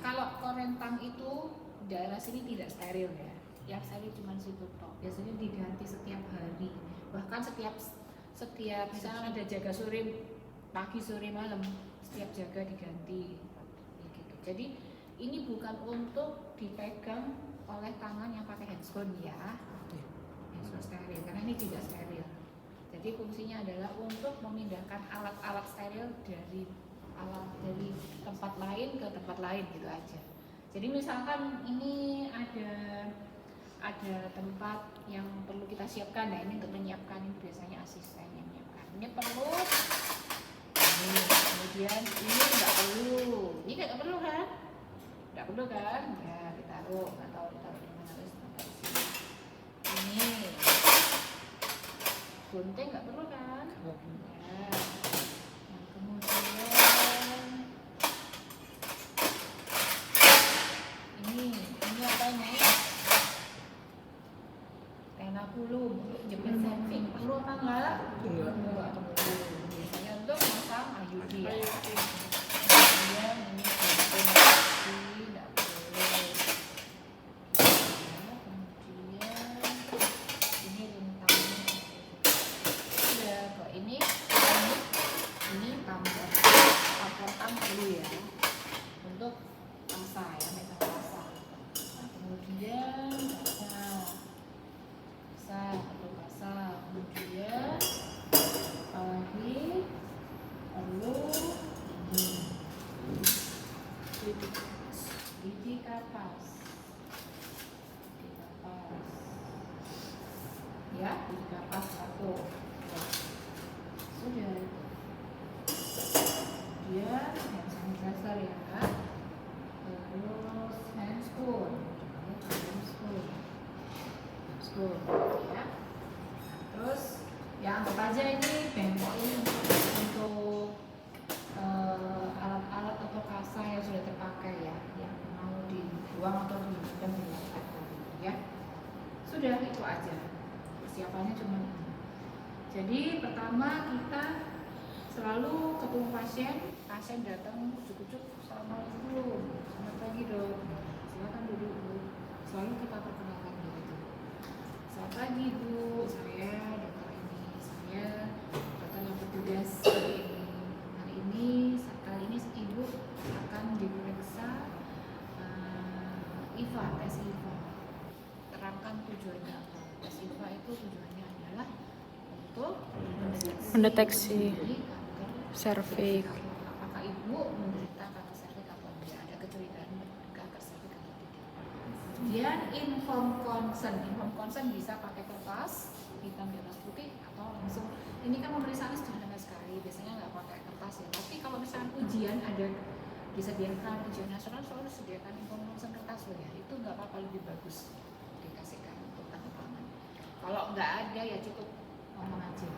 Kalau korentang itu daerah sini tidak steril ya. Yang steril cuma situ tok. Biasanya diganti setiap hari. Bahkan setiap misalnya ada jaga sore, pagi sore malam, setiap jaga diganti. Gitu. Jadi ini bukan untuk dipegang oleh tangan yang pakai handscone ya. Handscone steril karena ini tidak steril. Jadi fungsinya adalah untuk memindahkan alat-alat steril dari tempat lain ke tempat lain gitu aja. Jadi misalkan ini ada tempat yang perlu kita siapkan, nah ini untuk menyiapkan, ini biasanya asisten yang menyiapkan. Ini perlu, ini kemudian ini nggak perlu, ini nggak perlu kan? Nggak perlu kan? Ya ditaruh, nggak tahu ditaruh di mana, terus taruh sini. Ini gunting nggak perlu kan? Ya. Nah, kemudian ini apa nih? Pena kulum untuk jepit saving perlu apa enggak? Enggak perlu. Biasanya untuk masang ayudi ya. Kemudian ini gunting lagi nggak perlu. Kemudian ini rintangnya. Udah kok ini tambah perlu ya untuk pasta ya, metal pasta. Nah, kemudian basah. Kemudian lagi perlu gigi kapas. Ya, gigi kapas satu. Sudah. Dia hand sanitizer ya. Terus handscone ya. Terus ya anggap aja ini bengkok ini untuk alat-alat atau kasa yang sudah terpakai ya, yang mau dibuang atau dipendam ya. Sudah itu aja. Persiapannya cuma ini. Jadi pertama kita selalu ketemu pasien datang ujuk-ujuk assalamualaikum dulu, selamat pagi dok, silakan duduk bu. Selalu kita perkenalkan gitu. Selamat pagi bu, saya dokter ini, saya dokter yang bertugas hari ini ibu akan diperiksa IVA, tes IVA. Terangkan tujuannya apa? Tes IVA itu tujuannya adalah untuk mendeteksi serviks. Apakah ibu menderita kanker serviks atau tidak, ada kecurigaan kanker serviks atau tidak. Kemudian inform consent bisa pakai kertas hitam di atas putih atau langsung. Ini kan pemeriksaannya sederhana sekali, biasanya nggak pakai kertas ya. Tapi kalau misalnya ujian ada disediakan ujian nasional, selalu disediakan inform consent kertas loh ya. Itu nggak apa-apa, lebih bagus dikasihkan untuk tanda tangan. Kalau nggak ada ya cukup ngomong aja.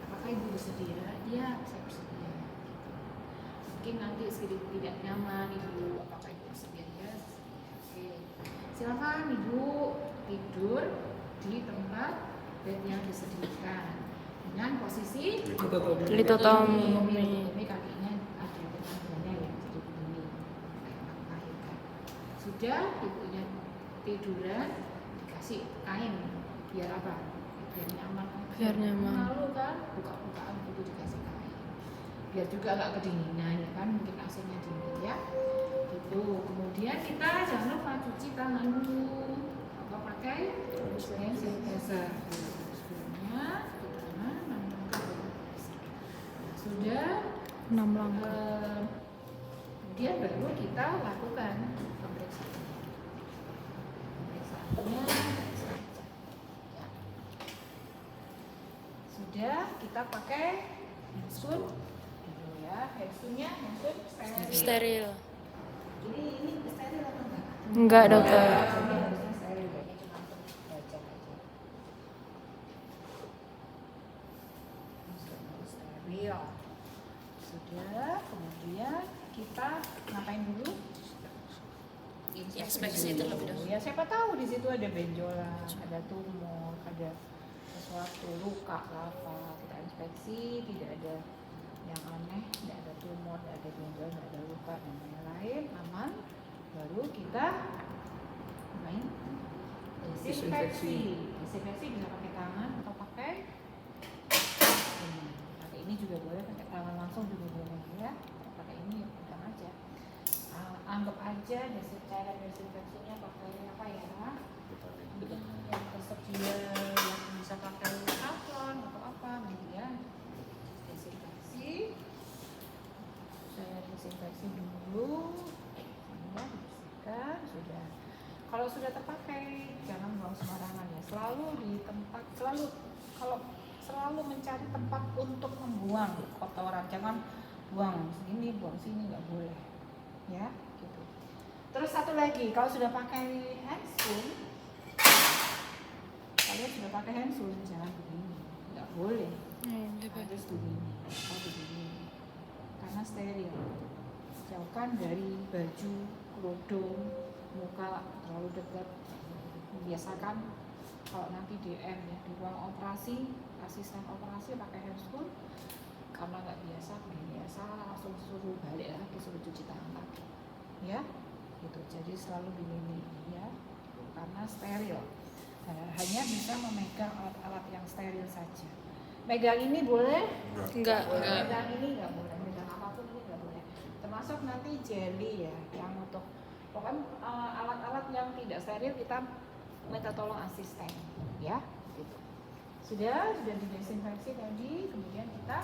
Apakah ibu bersedia? Iya, saya bersedia. Mungkin nanti sedikit tidak nyaman ibu, apakah ibu bersedia? Ya, oke. Silakan ibu tidur di tempat bed yang disediakan dengan posisi litotomi, kakinya ada tenaganya ya, jadi begini kayak melahirkan. Sudah ibunya tiduran, dikasih kain biar apa? Biar nyaman. Lalu kan buka-bukaan itu dikasih kain. Biar juga nggak kedinginan ya kan, mungkin AC-nya dingin ya. Gitu. Kemudian kita jangan lupa cuci tangan dulu. Apa pakai hand sanitizer. Sebelumnya kita sudah 6 langkah. Kemudian baru kita lakukan pemeriksaannya. Sudah kita pakai handsun gitu ya, handsunnya Steril. Ini steril atau enggak? Enggak dokter. Harusnya steril ya, cuma untuk baca aja. Steril. Sudah, kemudian kita ngapain dulu? Inspeksi terlebih dahulu. Ya siapa tahu di situ ada benjolan, ada tumor, ada sesuatu luka lava. Kita inspeksi, tidak ada yang aneh, tidak ada benjol, nggak ada luka dan lain-lain, aman. Baru kita main desinfeksi. Desinfeksi bisa pakai tangan atau pakai ini. Pakai ini juga boleh, pakai tangan langsung juga boleh ya. Kalau pakai ini ya pegang aja. Anggap aja cara desinfeksinya pakai apa ya? Yang tersedia, yang bisa pakai sablon atau apa gitu ya. Desinfeksi. Saya desinfeksi dulu. Ya, dibersihkan sudah. Kalau sudah terpakai, jangan buang sembarangan ya. Selalu di tempat, selalu mencari tempat untuk membuang kotoran. Jangan buang sini nggak boleh. Ya, gitu. Terus satu lagi, kalau sudah pakai handscoon, kalian sudah pakai handscoon, jangan begini, nggak boleh. Harus begini, karena steril. Jauhkan dari baju, kerudung, muka terlalu dekat. Biasakan kalau nanti DM ya di ruang operasi, asisten operasi pakai handscoon, karena nggak biasa langsung suruh balik lagi, suruh cuci tangan lagi ya gitu. Jadi selalu begini ya, karena steril. Hanya bisa memegang alat-alat yang steril saja. Megang ini boleh? Enggak. Megang ini nggak boleh, megang apapun ini nggak boleh, termasuk nanti jelly ya, yang untuk pokoknya alat-alat yang tidak steril kita minta tolong asisten ya gitu. Sudah didesinfeksi tadi, kemudian kita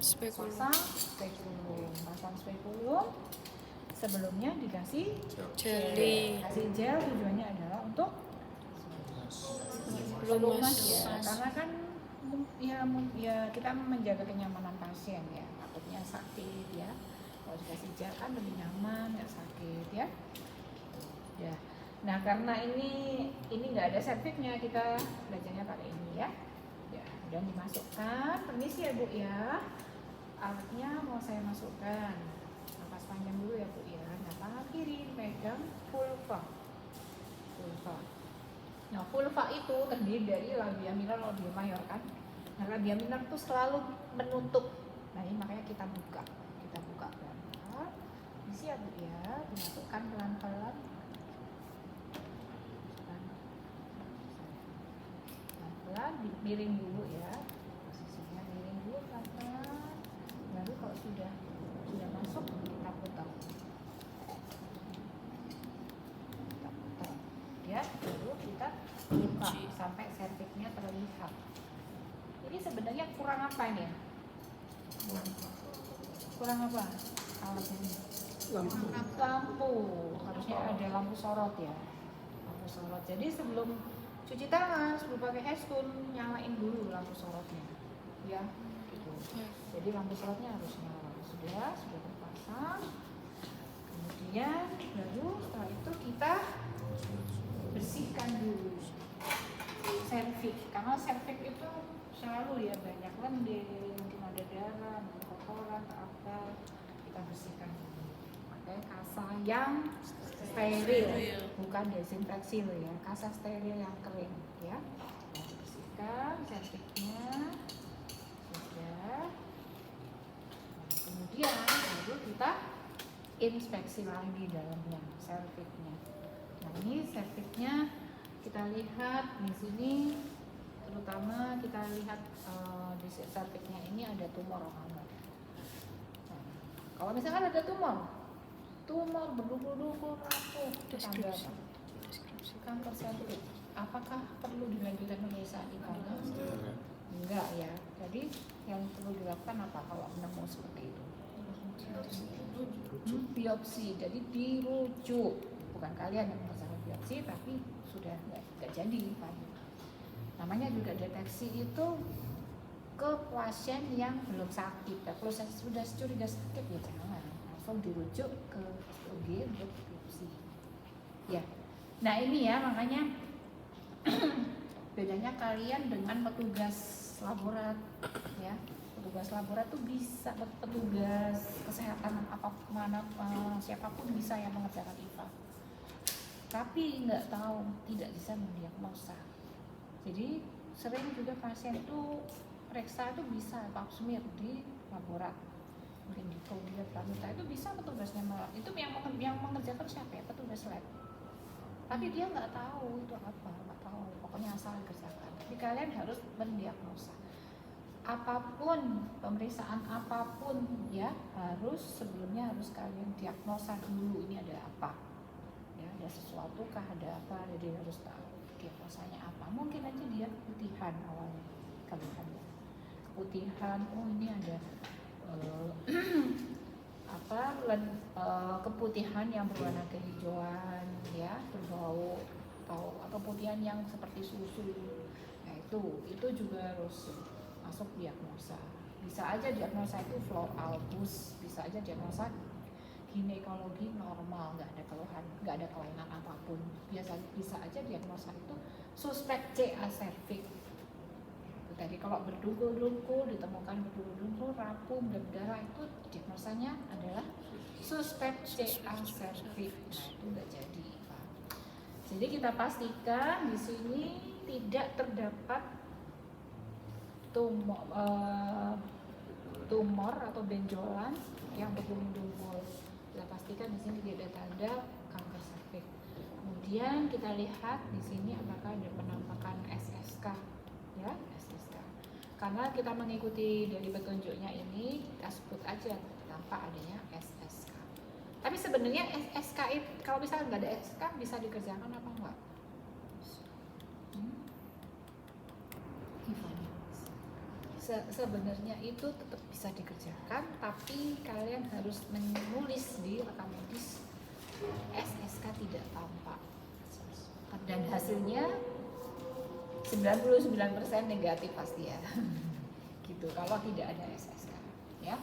pasang spekulum. Sebelumnya dikasih Jelly. kasih gel, tujuannya adalah untuk Lumas. ya, karena kan ya kita menjaga kenyamanan pasien ya, takutnya sakit ya. Kalau dikasih gel kan lebih nyaman, nggak sakit ya. Ya. Nah, karena ini nggak ada serviknya, kita belajarnya pakai ini ya. Ya, dan dimasukkan. Permisi ya Bu ya. Alatnya mau saya masukkan. Napas panjang dulu ya Bu ya. Nah, tangan kiri pegang vulva. Nah, vulva itu terdiri dari labia minor, labia mayor kan. Nah, labia minor itu selalu menutup. Nah, ini makanya kita buka pelan-pelan. Isi ya Bu ya, dimasukkan pelan-pelan. Pelan-pelan, miring dulu ya. Posisinya miring dulu pelan-pelan. Baru kalau sudah masuk kita putar. Ya, baru kita buka sampai serviknya terlihat. Ini sebenarnya kurang apa ini ya? Kurang apa alat ini? Lampu. Harusnya ada lampu sorot ya. Lampu sorot. Jadi sebelum cuci tangan, sebelum pakai handscoon, nyalain dulu lampu sorotnya. Ya, gitu. Jadi lampu sorotnya harus nyala. Sudah terpasang. Kemudian baru setelah itu kita bersihkan dulu servik, karena servik itu selalu ya banyak lendir, mungkin ada darah, mungkin kotoran atau apa, kita bersihkan dulu pakai kasa yang steril, bukan desinfeksi loh ya, kasa steril yang kering ya. Kita bersihkan serviknya sudah. Kemudian baru kita inspeksi lagi dalamnya, serviknya. Nah, ini serviknya kita lihat di sini, terutama kita lihat di serviknya ini ada tumor apa enggak. Nah, kalau misalkan ada tumor berdukul-dukul rapuh, tanda apa? Kanker serviks. Apakah perlu dilanjutkan pemeriksaan di mana? Enggak ya. Jadi yang perlu dilakukan apa kalau nemu seperti itu? Biopsi. Jadi dirujuk. Bukan kalian yang masalah biopsi, tapi sudah nggak jadi kan. Namanya juga deteksi itu ke pasien yang belum sakit. Nah, kalau sudah curiga sakit ya jangan, langsung dirujuk ke UG untuk biopsi. Ya. Nah ini ya makanya bedanya kalian dengan petugas laborat ya. Petugas laborat tuh bisa, petugas kesehatan siapapun bisa yang mengerjakan IVA, tapi nggak tahu, tidak bisa mendiagnosa. Jadi sering juga pasien itu periksa itu bisa pap smear di laborat, mungkin di Prodi Pramuka itu bisa petugasnya itu yang mengerjakan siapa ya, petugas lab. Tapi dia nggak tahu itu apa, nggak tahu, pokoknya asal dikerjakan. Jadi kalian harus mendiagnosa. Apapun, pemeriksaan apapun ya, sebelumnya harus kalian diagnosa dulu ini ada apa. Ya, ada sesuatu kah, ada apa, jadi harus tahu diagnosanya apa. Mungkin aja dia keputihan awalnya, kalian ya. Keputihan, oh ini ada keputihan yang berwarna kehijauan ya, berbau atau putihan yang seperti susu. Nah itu juga harus masuk diagnosa. Bisa aja diagnosa itu floor albus, bisa aja diagnosa ginekologi normal, nggak ada keluhan, nggak ada kelainan apapun. Bisa aja diagnosa itu suspek CA cervix. Tadi kalau berdungkul-dungkul, ditemukan berdungkul-dungkul, rapuh, berdarah, itu diagnosanya adalah suspek CA cervix. Nah itu nggak jadi, Pak. Jadi kita pastikan di sini tidak terdapat tumor atau benjolan yang berdungkul-dungkul. Kita pastikan di sini tidak ada tanda kanker cervix. Kemudian kita lihat di sini apakah ada penampakan SSK, ya. Karena kita mengikuti dari petunjuknya ini, kita sebut aja tanpa adanya SSK. Tapi sebenarnya SSK itu, kalau misalnya nggak ada SSK, bisa dikerjakan apa enggak? Sebenarnya itu tetap bisa dikerjakan, tapi kalian harus menulis di rekam medis SSK tidak tampak. Dan hasilnya 99% negatif pasti ya. Gitu kalau tidak ada SSK ya.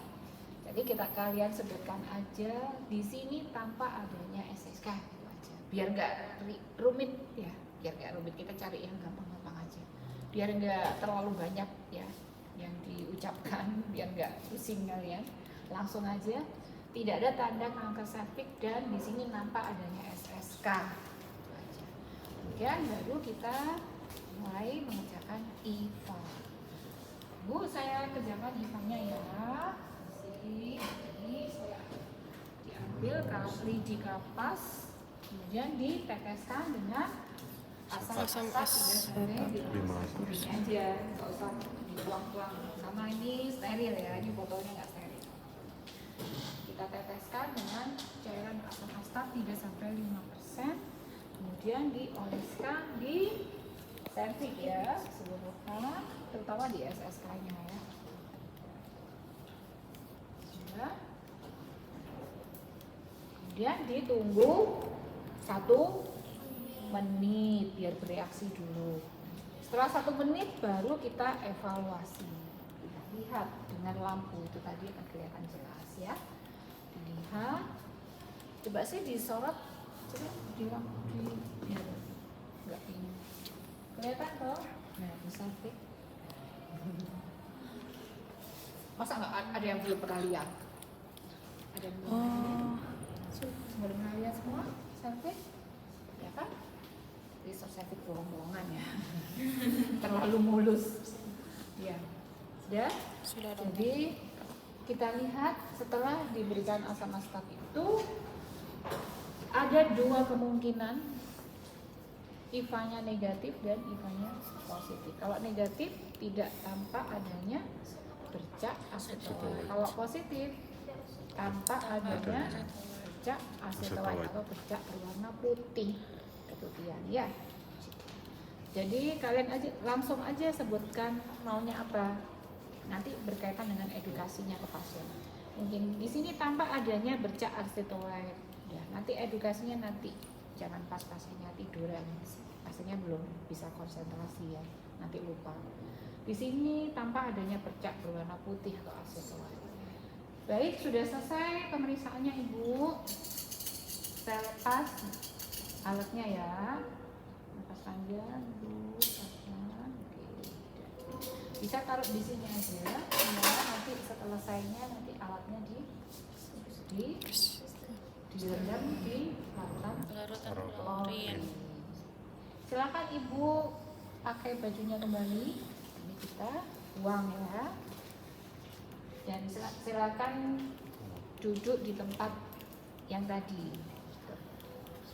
Jadi kalian sebutkan aja di sini tanpa adanya SSK gitu aja. Biar nggak rumit ya, biar nggak rumit, kita cari yang gampang-gampang aja. Biar nggak terlalu banyak ya yang diucapkan, biar nggak pusing kalian. Langsung aja tidak ada tanda kanker cervix dan di sini nampak adanya SSK. Gitu aja. Kemudian baru kita mulai mengerjakan IVA. Bu, saya kerjakan IVA-nya ya. Ini saya diambil lidi kapas, kemudian diteteskan dengan asam asam 3 aja, nggak usah dituang-tuang karena ini steril ya, ini botolnya nggak steril. Kita teteskan dengan cairan asam asam 3-5%, kemudian dioleskan di cervix ya seluruhnya, terutama di SSK-nya ya. Sudah. Kemudian ditunggu 1 menit biar bereaksi dulu. Setelah 1 menit baru kita evaluasi. Kita lihat dengan lampu itu tadi akan kelihatan jelas ya. Dilihat. Coba sih disorot, coba di lampu biar nggak ini. Kelihatan toh? Nah, bisa sih. Masa nggak ada yang belum pernah lihat? Ada yang belum pernah lihat semua? Cervix? Ya kan? Research cervix bolong-bolongan ya. Terlalu mulus. Ya. Sudah. Jadi kita lihat setelah diberikan asam astat itu ada 2 kemungkinan. IVA-nya negatif dan IVA-nya positif. Kalau negatif tidak tampak adanya bercak asetolat. Kalau positif tampak adanya bercak asetolat atau bercak berwarna putih, keputihan ya. Jadi kalian langsung aja sebutkan maunya apa. Nanti berkaitan dengan edukasinya ke pasien. Mungkin di sini tampak adanya bercak asetolat. Ya, nanti edukasinya nanti. Jangan pas pasiennya tiduran, pasiennya belum bisa konsentrasi ya, nanti lupa. Di sini tampak adanya bercak berwarna putih atau asetolat. Baik, sudah selesai pemeriksaannya Ibu. Saya lepas alatnya ya, lepas panjang Ibu, lepaskan. Oke. Bisa taruh di sini aja, ya. Nanti setelah selesainya nanti alatnya direndam di larutan klorin. Silakan Ibu pakai bajunya kembali. Ini kita buang ya. Dan silakan duduk di tempat yang tadi.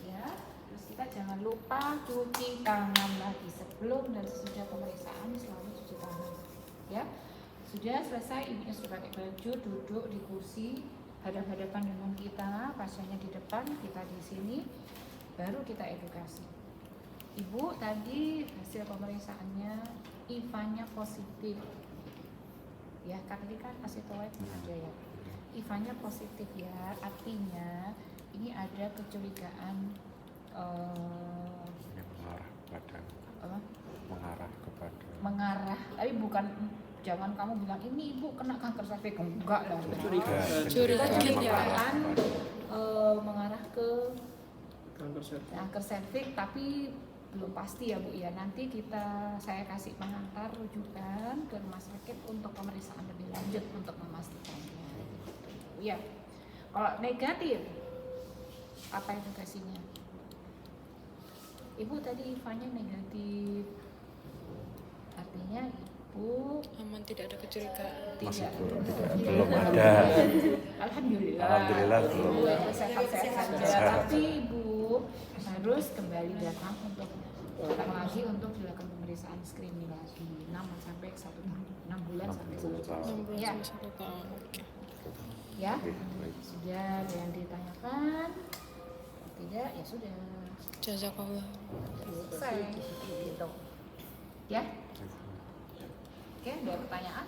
Ya, terus kita jangan lupa cuci tangan lagi sebelum dan sesudah pemeriksaan, selalu cuci tangan. Ya, sudah selesai, ibunya sudah pakai baju, duduk di kursi hadap-hadapan dengan kita, pasiennya di depan, kita di sini, baru kita edukasi. Ibu tadi hasil pemeriksaannya IVA-nya positif. Ya, tadi kan asitoid ada ya. IVA-nya positif ya, artinya ini ada kecurigaan mengarah, tapi bukan, jangan kamu bilang ini ibu kena kanker serviks, enggak lah. Kecurigaan mengarah ke kanker serviks, tapi belum pasti ya Bu ya. Nanti saya kasih pengantar rujukan ke rumah sakit untuk pemeriksaan lebih lanjut untuk memastikannya. Ya, kalau negatif, apa indikasinya? Ibu tadi IVA-nya negatif, artinya ibu aman, tidak ada kecurigaan. Belum ada. Alhamdulillah belum. Sehat-sehat saja. Tapi ibu harus kembali datang lagi untuk dilakukan pemeriksaan screening lagi 6 sampai 6 bulan sampai 1 tahun. 6 bulan Ya. sampai 1 tahun. Oke. Ya, sudah ada yang ditanyakan? Tidak, ya sudah. Jazakallah. Selesai gitu. Ya. Oke, ada pertanyaan?